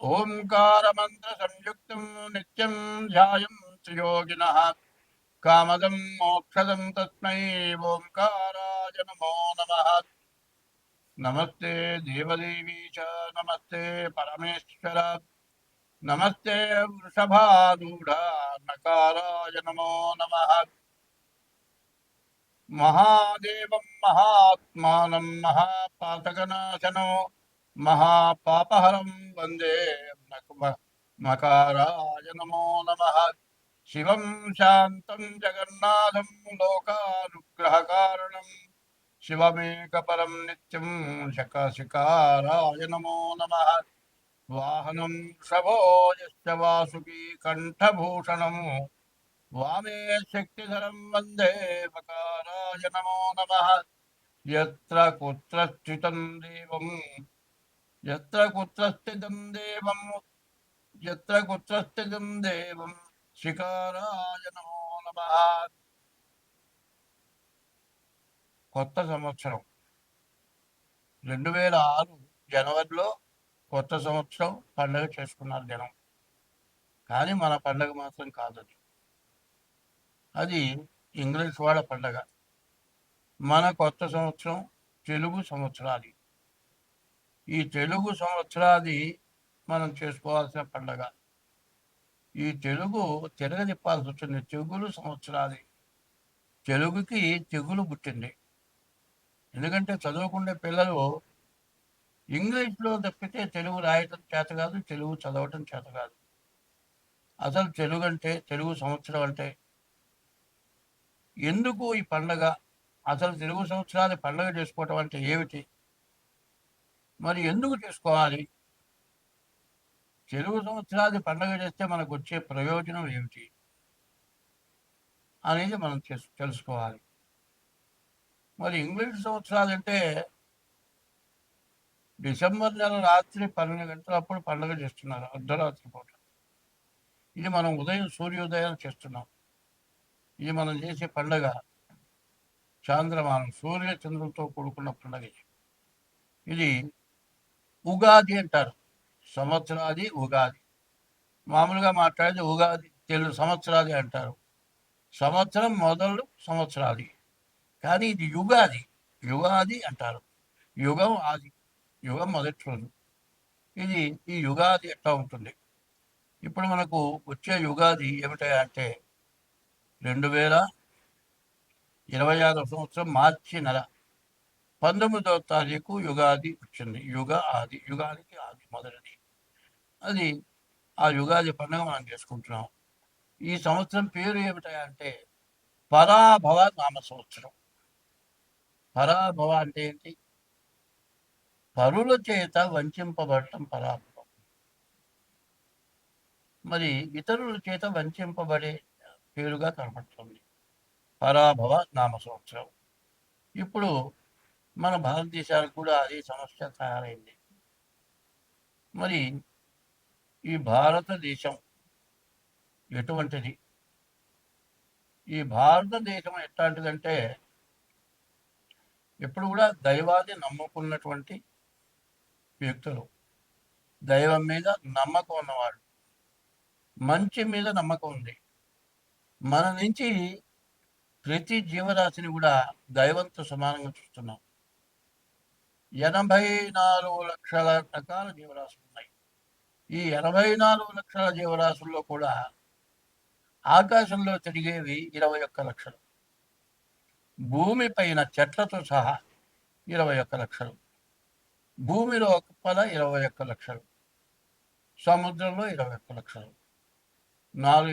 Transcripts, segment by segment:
ఓంకారమంత్రసంయుక్తం నిత్యం ధ్యాయంతి యోగినః కామదం మోక్షదం తస్మై ఓంకారాయ నమో నమః. నమస్తే దేవదేవీ చ నమస్తే పరమేశ్వర నమస్తే వృషభారూఢ నకారాయ నమో నమః. మహాదేవం మహాత్మానం మహాపాతకనాశనం మహాపాపహరం వందే మకారాయ నమో నమః. శివం శాంతం జగన్నాథం లోకానుగ్రహకారణం శివమేకపరం నిత్యం శకాశికారాయ నమో నమః. వాహనం వృషభో యశ్చ వాసుకీ కంఠభూషణం వామే శక్తిధరం వందే మకారాయ నమో నమః. యత్ర కుత్ర స్థితం దేవం యత్ర కుత్ర స్థితం దేవం యత్ర కుత్ర స్థితం దేవం శికారాయ నమో నమః. కొత్త సంవత్సరం 2006 జనవరిలో కొత్త సంవత్సరం పండుగ చేసుకున్నారు జనం. కానీ మన పండుగ మాత్రం కాదది. అది ఇంగ్లీష్ వాళ్ళ పండగ. మన కొత్త సంవత్సరం తెలుగు సంవత్సరాది. ఈ తెలుగు సంవత్సరాది మనం చేసుకోవాల్సిన పండగ. ఈ తెలుగు తిరగదిప్పాల్సి వచ్చింది. తెగులు సంవత్సరాది. తెలుగుకి తెగులు పుట్టింది. ఎందుకంటే చదువుకునే పిల్లలు ఇంగ్లీష్లో తప్పితే తెలుగు రాయటం చేత కాదు, తెలుగు చదవటం చేత కాదు. అసలు తెలుగు అంటే, తెలుగు సంవత్సరం అంటే ఎందుకు ఈ పండగ, అసలు తెలుగు సంవత్సరాది పండగ చేసుకోవటం అంటే ఏమిటి, మరి ఎందుకు చేసుకోవాలి, తెలుగు సంవత్సరాది పండగ చేస్తే మనకు వచ్చే ప్రయోజనం ఏమిటి అనేది మనం తెలుసుకోవాలి. మరి ఇంగ్లీష్ సంవత్సరాలు అంటే డిసెంబర్ నెల రాత్రి 12 గంటలప్పుడు పండుగ చేస్తున్నారు, అర్ధరాత్రి పూట. ఇది మనం ఉదయం సూర్యోదయం చేస్తున్నాం. ఇది మనం చేసే పండుగ చాంద్రమానం, సూర్య చంద్రులతో కూడుకున్న పండుగ. ఇది ఉగాది అంటారు. సంవత్సరాది ఉగాది. మామూలుగా మాట్లాడితే ఉగాది తెలుగు సంవత్సరాది అంటారు. సంవత్సరం మొదలు సంవత్సరాది. కానీ ఇది యుగాది. యుగాది అంటారు. యుగం ఆది, యుగం మొదటి రోజు. ఇది ఈ యుగాది ఎట్లా ఉంటుంది. ఇప్పుడు మనకు వచ్చే యుగాది ఏమిటంటే 2026 సంవత్సరం మార్చి నెల 19వ తారీఖు యుగాది వచ్చింది. యుగానికి ఆది మొదటిది. అది ఆ యుగాది పండుగ మనం చేసుకుంటున్నాం. ఈ సంవత్సరం పేరు ఏమిటంటే పరాభవ నామ సంవత్సరం. పరాభవ అంటే ఏంటి? పరుల చేత వంచింపబడటం పరాభవం. మరి ఇతరుల చేత వంచింపబడే పేరుగా కనపడుతుంది పరాభవ నామ సంవత్సరం. ఇప్పుడు మన భారతదేశానికి కూడా అదే సమస్య తయారైంది. మరి ఈ భారతదేశం ఎటువంటిది? ఈ భారతదేశం ఎట్లాంటిదంటే ఎప్పుడు కూడా దైవాన్ని నమ్ముకున్నటువంటి వ్యక్తులు, దైవం మీద నమ్మకం ఉన్నవాడు, మంచి మీద నమ్మకం ఉంది. మన నుంచి ప్రతి జీవరాశిని కూడా దైవంతో సమానంగా చూస్తున్నాం. 84 లక్షల రకాల జీవరాశులు ఉన్నాయి. ఈ 84 లక్షల జీవరాశుల్లో కూడా ఆకాశంలో తిరిగేవి 21 లక్షలు. భూమి పైన చెట్లతో సహా 21 లక్షలు. భూమిలో పద 21 లక్షలు. సముద్రంలో 21 లక్షలు. 4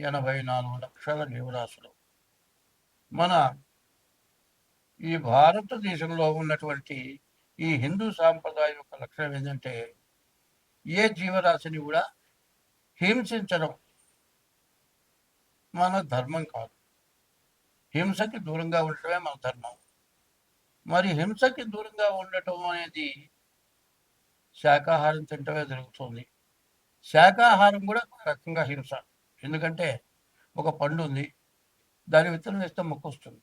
84 లక్షల జీవరాశులు. మన ఈ భారతదేశంలో ఉన్నటువంటి ఈ హిందూ సాంప్రదాయం యొక్క లక్షణం ఏంటంటే ఏ జీవరాశిని కూడా హింసించడం మన ధర్మం కాదు. హింసకి దూరంగా ఉండటమే మన ధర్మం. మరి హింసకి దూరంగా ఉండటం అనేది శాకాహారం తింటమే జరుగుతుంది. శాకాహారం కూడా ఒక రకంగా హింస. ఎందుకంటే ఒక పండు ఉంది, దాని విత్తనం వేస్తే మొక్క వస్తుంది.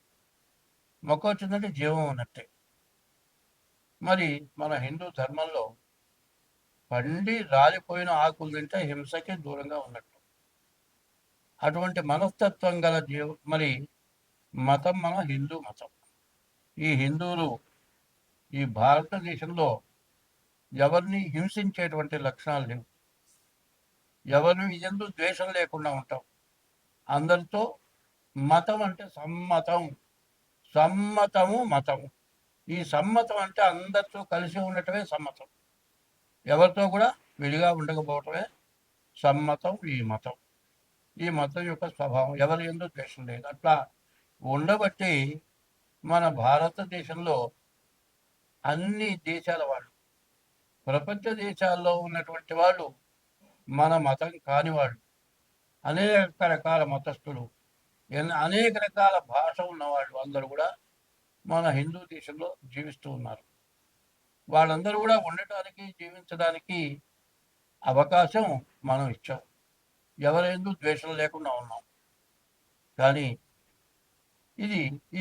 మొక్క వచ్చిందంటే జీవం ఉన్నట్టే. మరి మన హిందూ ధర్మంలో పండి రాలిపోయిన ఆకులు తింటే హింసకి దూరంగా ఉన్నట్టు. అటువంటి మనస్తత్వం గల మరి మతం మన హిందూ మతం. ఈ హిందువులు ఈ భారతదేశంలో ఎవరిని హింసించేటువంటి లక్షణాలు లేవు. ఎవరిని ఎందుకు ద్వేషం లేకుండా ఉంటాం. అందరితో మతం అంటే సమ్మతం, సమ్మతము మతము. ఈ సమ్మతం అంటే అందరితో కలిసి ఉండటమే సమ్మతం. ఎవరితో కూడా విడిగా ఉండకపోవటమే సమ్మతం. ఈ మతం యొక్క స్వభావం ఎవరి ఎందుకు ద్వేషం లేదు. అట్లా ఉండబట్టి మన భారతదేశంలో అన్ని దేశాల వాళ్ళు, ప్రపంచ దేశాల్లో ఉన్నటువంటి వాళ్ళు, మన మతం కాని వాళ్ళు, అనేక రకాల మతస్థులు, అనేక రకాల భాష ఉన్నవాళ్ళు అందరూ కూడా మన హిందూ దేశంలో జీవిస్తూ ఉన్నారు. వాళ్ళందరూ కూడా ఉండటానికి, జీవించడానికి అవకాశం మనం ఇచ్చాం. ఎవరెందు ద్వేషం లేకుండా ఉన్నాం. కానీ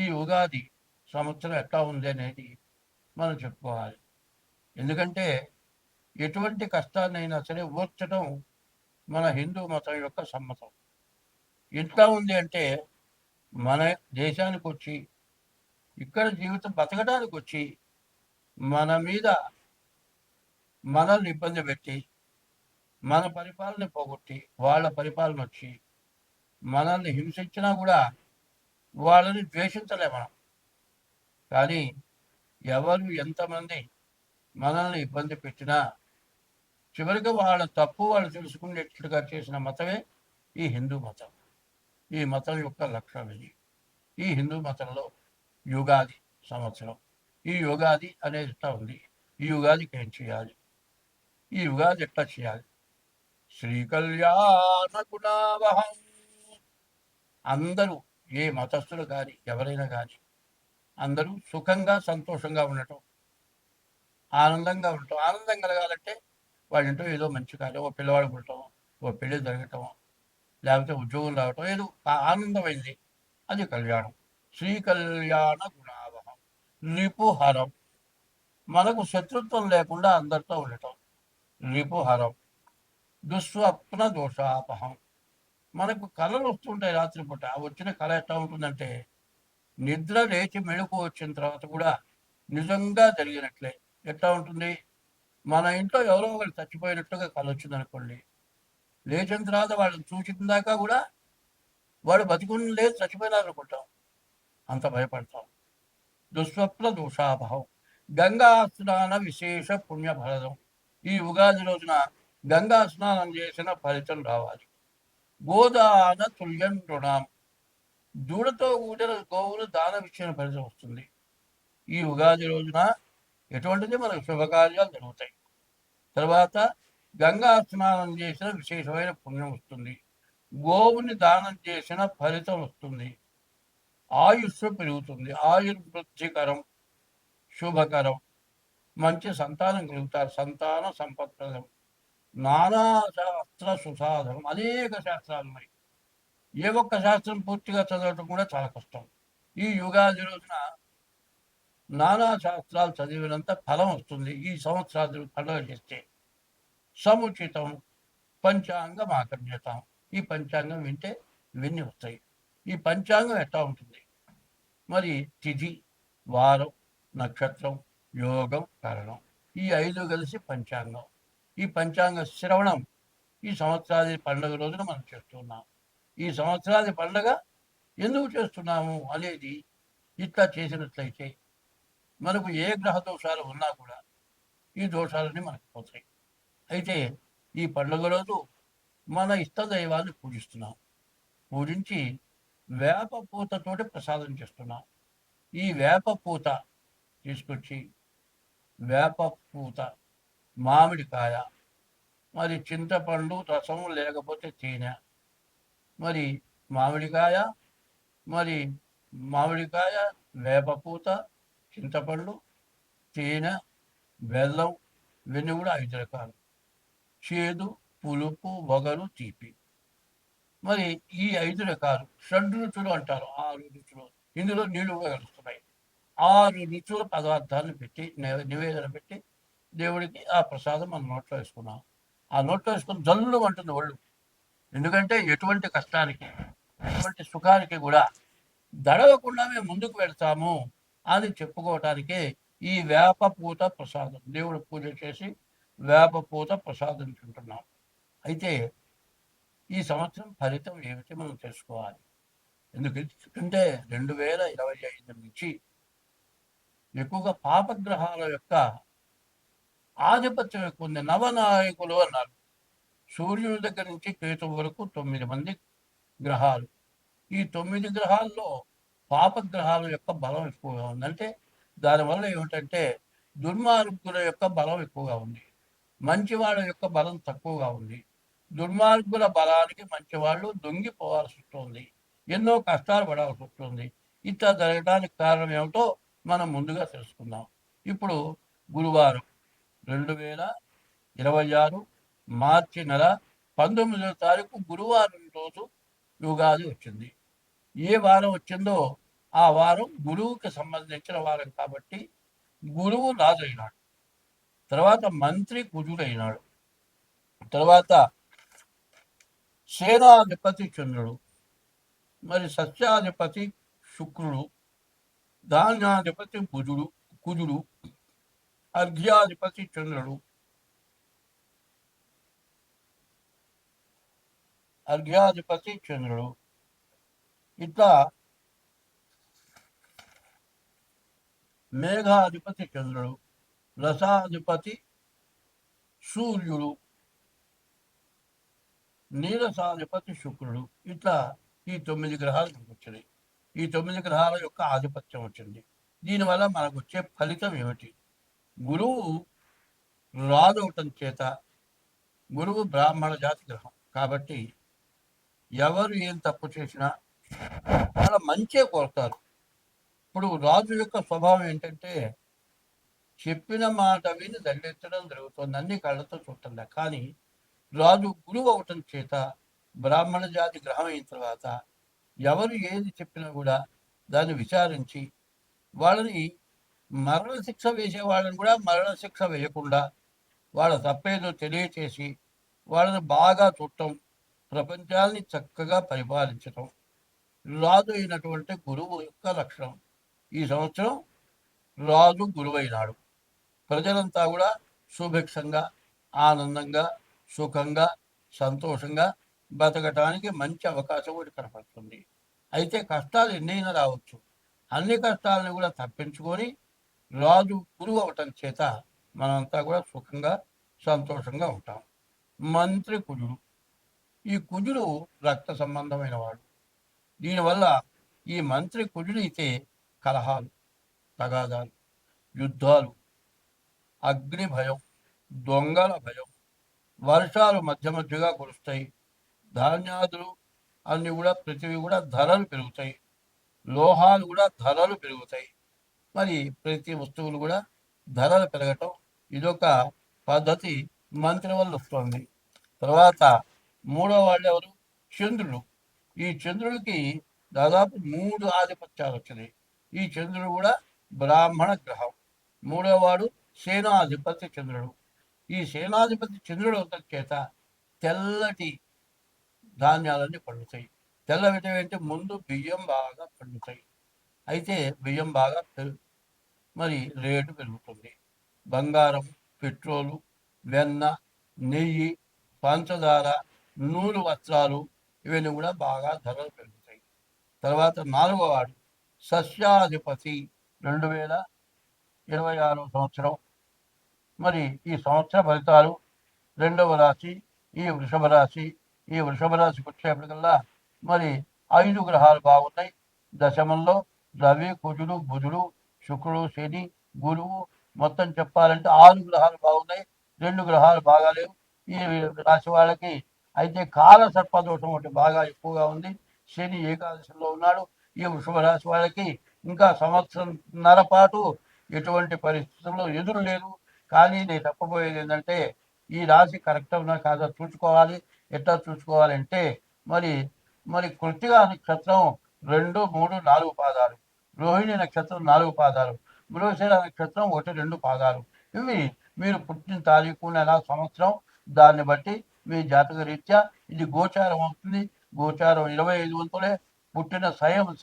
ఈ ఉగాది సంవత్సరం ఎట్లా ఉంది అనేది మనం చెప్పుకోవాలి. ఎందుకంటే ఎటువంటి కష్టాన్నైనా సరే ఓర్చడం మన హిందూ మతం యొక్క సమ్మతం. ఎట్లా ఉంది అంటే మన దేశానికి వచ్చి, ఇక్కడ జీవితం బతకడానికి వచ్చి, మన మీద మనల్ని ఇబ్బంది పెట్టి, మన పరిపాలన పోగొట్టి వాళ్ళ పరిపాలన వచ్చి మనల్ని హింసించినా కూడా వాళ్ళని ద్వేషించలే మనం. కానీ ఎవరు ఎంతమంది మనల్ని ఇబ్బంది పెట్టినా చివరికి వాళ్ళ తప్పు వాళ్ళు తెలుసుకునేట్లుగా చేసిన మతమే ఈ హిందూ మతం. ఈ మతం యొక్క లక్ష్యం ఇది. ఈ హిందూ మతంలో యుగాది సంవత్సరం, ఈ యుగాది అనేది ఎట్లా ఉంది, ఈ యుగాదికి ఏం చేయాలి, ఈ యుగాది ఎట్లా చేయాలి. శ్రీకళ్యాణ గుణావహం. అందరూ ఏ మతస్థులు కానీ ఎవరైనా కానీ అందరూ సుఖంగా సంతోషంగా ఉండటం, ఆనందంగా ఉండటం. ఆనందం కలగాలంటే వాళ్ళంటూ ఏదో మంచి కాదు, ఓ పిల్లవాడు పుట్టడం, ఓ పెళ్లి జరగటం, లేకపోతే ఉద్యోగం రావటం, ఏదో ఆనందమైంది, అది కళ్యాణం. శ్రీకళ్యాణ గుణావహం. రిపుహరం. మనకు శత్రుత్వం లేకుండా అందరితో ఉండటం రిపుహరం. దుస్వప్న దోషాపహం. మనకు కళలు వస్తుంటాయి రాత్రిపూట. వచ్చిన కళ ఎట్లా ఉంటుందంటే నిద్ర లేచి మెళుకు వచ్చిన తర్వాత కూడా నిజంగా జరిగినట్లే. ఎట్లా ఉంటుంది, మన ఇంట్లో ఎవరో ఒకరు చచ్చిపోయినట్టుగా కళ వచ్చిందనుకోండి, లేచిన తర్వాత వాళ్ళని చూసిన దాకా కూడా వాడు బతికుని లేదు చచ్చిపోయినారు అనుకుంటాం, అంత భయపడతాం. దుస్వప్న దోషాభావం. గంగా స్నాన విశేష పుణ్యఫలదం. ఈ ఉగాది రోజున గంగా స్నానం చేసిన ఫలితం రావాలి. గోదాన తుల్యం రుణాం. దూడతో కూడిన గోవులు దానం ఇచ్చిన ఫలితం వస్తుంది. ఈ ఉగాది రోజున ఎటువంటిది మనకు శుభకార్యాలు జరుగుతాయి. తర్వాత గంగా స్నానం చేసిన విశేషమైన పుణ్యం వస్తుంది. గోవుని దానం చేసిన ఫలితం వస్తుంది. ఆయుస్సు పెరుగుతుంది. ఆయుర్వృద్ధికరం, శుభకరం. మంచి సంతానం కలుగుతారు. సంతాన సంపత్ప్రదం. నానా శాస్త్ర సుసాధనం. అనేక శాస్త్రాలు ఉన్నాయి. ఏ ఒక్క శాస్త్రం పూర్తిగా చదవటం కూడా చాలా కష్టం. ఈ యుగాది రోజున నానా శాస్త్రాలు చదివినంత ఫలం వస్తుంది. ఈ సంవత్సరాలు పండుగ చేస్తే సముచితం పంచాంగం ఆకర్ణ్యతం. ఈ పంచాంగం వింటే ఇవన్నీ వస్తాయి. ఈ పంచాంగం ఎట్లా ఉంటుంది మరి, తిథి, వారం, నక్షత్రం, యోగం, కరణం, ఈ 5 కలిసి పంచాంగం. ఈ పంచాంగ శ్రవణం ఈ సంవత్సరాది పండుగ రోజున మనం చేస్తున్నాం. ఈ సంవత్సరాది పండుగ ఎందుకు చేస్తున్నాము అనేది ఇట్లా చేసినట్లయితే మనకు ఏ గ్రహ దోషాలు ఉన్నా కూడా ఈ దోషాలన్నీ మనకు పోతాయి. అయితే ఈ పండుగ రోజు మన ఇష్టదైవాన్ని పూజిస్తున్నాం. పూజించి వేప పూతతోటి ప్రసాదం చేస్తున్నాం. ఈ వేప పూత తీసుకొచ్చి, వేప పూత, మామిడికాయ, మరి చింతపండు రసం లేకపోతే తేనె, మరి మామిడికాయ, వేపపూత, చింతపండు, తేనె, బెల్లం, ఇవన్నీ కూడా 5 రకాలు. చేదు, పులుపు, వగరు, తీపి. మరి ఈ 5 రకాలు షడ్రుచులు అంటారు. 6 రుచులు ఇందులో నీళ్లు కూడా కలుస్తున్నాయి. 6 రుచుల పదార్థాలను పెట్టి నివేదన పెట్టి దేవుడికి ఆ ప్రసాదం మనం నోట్లో వేసుకున్నాం. ఆ నోట్లో వేసుకొని జల్లు అంటుంది ఒళ్ళు. ఎందుకంటే ఎటువంటి కష్టానికి, ఎటువంటి సుఖానికి కూడా దడవకుండా మేము ముందుకు వెళ్తాము అని చెప్పుకోవటానికే ఈ వేప పూత ప్రసాదం. దేవుడు పూజ చేసి వేప పూత ప్రసాదం తింటున్నాం. అయితే ఈ సంవత్సరం ఫలితం ఏమిటి మనం తెలుసుకోవాలి. ఎందుకంటే 2025 నుంచి ఎక్కువగా పాపగ్రహాల యొక్క ఆధిపత్యం ఎక్కువ ఉంది. నవనాయకులు అన్నారు. సూర్యుడి దగ్గర నుంచి కేతు వరకు 9 మంది గ్రహాలు. ఈ 9 గ్రహాల్లో పాపగ్రహాల యొక్క బలం ఎక్కువగా ఉంది. అంటే దానివల్ల ఏమిటంటే దుర్మార్గుల యొక్క బలం ఎక్కువగా ఉంది. మంచివాళ్ళ యొక్క బలం తక్కువగా ఉంది. దుర్మార్గుల బలానికి మంచివాళ్ళు దొంగిపోవాల్సి వస్తుంది. ఎన్నో కష్టాలు పడాల్సి వస్తుంది. ఇట్లా జరగడానికి కారణం ఏమిటో మనం ముందుగా తెలుసుకుందాం. ఇప్పుడు గురువారం 2026 మార్చి నెల 19వ తారీఖు గురువారం రోజు ఉగాది వచ్చింది. ఏ వారం వచ్చిందో ఆ వారం గురువుకి సంబంధించిన వారం కాబట్టి గురువు రాజైనాడు. తర్వాత మంత్రి కుజుడైనాడు. తర్వాత సేనాధిపతి చంద్రుడు, మరి సస్యాధిపతి శుక్రుడు, ధాన్యాధిపతి కుజుడు, అర్ఘ్యాధిపతి చంద్రుడు, ఇట్లా మేఘాధిపతి చంద్రుడు, రసాధిపతి సూర్యుడు, నీరసాధిపతి శుక్రుడు, ఇట్లా ఈ 9 గ్రహాలు వచ్చినాయి. ఈ 9 గ్రహాల యొక్క ఆధిపత్యం వచ్చింది. దీనివల్ల మనకు వచ్చే ఫలితం ఏమిటి? గురువు రాజవటం చేత, గురువు బ్రాహ్మణ జాతి గ్రహం కాబట్టి ఎవరు ఏం తప్పు చేసినా వాళ్ళ మంచే కోరుతారు. ఇప్పుడు రాజు యొక్క స్వభావం ఏంటంటే చెప్పిన మాట విని దండెత్తడం జరుగుతుంది. అన్ని కళ్ళతో చూడటంలే. కానీ రాజు గురువు అవటం చేత బ్రాహ్మణ జాతి గ్రహం అయిన తర్వాత ఎవరు ఏది చెప్పినా కూడా దాన్ని విచారించి వాళ్ళని మరణశిక్ష వేసే వాళ్ళని కూడా మరణశిక్ష వేయకుండా వాళ్ళ తప్పేదో తెలియచేసి వాళ్ళని బాగా చూడటం, ప్రపంచాన్ని చక్కగా పరిపాలించటం రాజు అయినటువంటి గురువు యొక్క లక్షణం. ఈ సంవత్సరం రాజు గురువైనాడు. ప్రజలంతా కూడా సుభిక్షంగా, ఆనందంగా, సుఖంగా, సంతోషంగా బతకటానికి మంచి అవకాశం ఒకటి కనపడుతుంది. అయితే కష్టాలు ఎన్నైనా రావచ్చు. అన్ని కష్టాలను కూడా తప్పించుకొని రాజు గురువు అవటం చేత మనంతా కూడా సుఖంగా, సంతోషంగా ఉంటాం. మంత్రి కుజుడు. ఈ కుజుడు రక్త సంబంధమైన వాడు. దీనివల్ల ఈ మంత్రి కుజుడైతే కలహాలు, తగాదాలు, యుద్ధాలు, అగ్ని భయం, దొంగల భయం, వర్షాలు మధ్య మధ్యగా కురుస్తాయి, ధాన్యాదులు అన్ని కూడా ప్రతివి కూడా ధరలు పెరుగుతాయి, లోహాలు కూడా ధరలు పెరుగుతాయి. మరి ప్రతి వస్తువులు కూడా ధరలు పెరగటం ఇదొక పద్ధతి మంత్రి వల్ల వస్తుంది. తర్వాత మూడో వాళ్ళు ఎవరు? చంద్రుడు. ఈ చంద్రుడికి దాదాపు 3 ఆధిపత్యాలు వచ్చినాయి. ఈ చంద్రుడు కూడా బ్రాహ్మణ గ్రహం. మూడో వాడు సేనాధిపతి చంద్రుడు. ఈ సేనాధిపతి చంద్రుడు అవటం చేత తెల్లటి ధాన్యాలన్నీ పండుతాయి. తెల్లవిటి అంటే ముందు బియ్యం బాగా పండుతాయి. అయితే బియ్యం బాగా మరి రేటు పెరుగుతుంది. బంగారం, పెట్రోలు, వెన్న, నెయ్యి, పంచదార, నూలు వస్త్రాలు ఇవన్నీ కూడా బాగా ధరలు పెరుగుతాయి. తర్వాత 4వ వాడు సస్యాధిపతి 2026 సంవత్సరం. మరి ఈ సంవత్సర ఫలితాలు 2వ రాశి ఈ వృషభ రాశి. ఈ వృషభ రాశికి వచ్చేప్పటికల్లా మరి 5 గ్రహాలు బాగున్నాయి. దశమంలో రవి, కుజుడు, బుధుడు, శుక్రుడు, శని, గురువు, మొత్తం చెప్పాలంటే 6 గ్రహాలు బాగున్నాయి. 2 గ్రహాలు బాగాలేవు ఈ రాశి వాళ్ళకి. అయితే కాల సర్పదోషం ఒకటి బాగా ఎక్కువగా ఉంది. శని ఏకాదశిలో ఉన్నాడు. ఈ వృషభ రాశి వాళ్ళకి ఇంకా సంవత్సరంన్నర పాటు ఎటువంటి పరిస్థితుల్లో ఎదురు లేదు. కానీ నేను చెప్పబోయేది ఏంటంటే ఈ రాశి కరెక్ట్ ఉన్నా కాదా చూసుకోవాలి. ఎట్లా చూసుకోవాలంటే మరి మరి కృత్తికా నక్షత్రం 2, 3, 4 పాదాలు, రోహిణి నక్షత్రం 4 పాదాలు, మృగశిర నక్షత్రం 1, 2 పాదాలు. ఇవి మీరు పుట్టిన తారీఖు నెల సంవత్సరం దాన్ని బట్టి మీ జాతక రీత్యా ఇది గోచారం అవుతుంది. గోచారం 25 వంతులే. పుట్టిన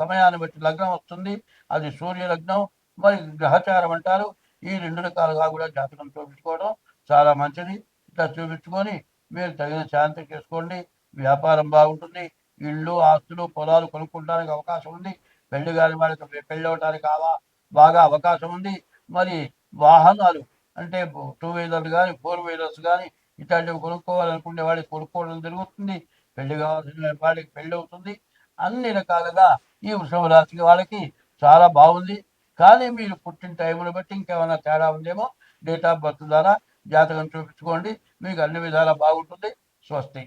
సమయాన్ని బట్టి లగ్నం వస్తుంది, అది సూర్య లగ్నం, మరి గ్రహచారం అంటారు. ఈ 2 రకాలుగా కూడా జాతకం చూపించుకోవడం చాలా మంచిది. ఇట్లా చూపించుకొని మీరు తగిన శాంతి చేసుకోండి. వ్యాపారం బాగుంటుంది. ఇళ్ళు, ఆస్తులు, పొలాలు కొనుక్కోవడానికి అవకాశం ఉంది. పెళ్లి కాని వాళ్ళకి పెళ్ళి అవడానికి బాగా అవకాశం ఉంది. మరి వాహనాలు అంటే 2 వీలర్లు కానీ 4 వీలర్స్ కానీ ఇట్లాంటివి కొనుక్కోవాలనుకునే వాడికి కొనుక్కోవడం జరుగుతుంది. పెళ్లి కావాల్సిన వాడికి పెళ్ళి అవుతుంది. అన్ని రకాలుగా ఈ వృషభ రాశి వాళ్ళకి చాలా బాగుంది. కానీ మీరు పుట్టిన టైంను బట్టి ఇంకేమైనా తేడా ఉందేమో డేట్ ఆఫ్ బర్త్ ద్వారా జాతకం చూపించుకోండి. మీకు అన్ని విధాలా బాగుంటుంది. స్వస్తి.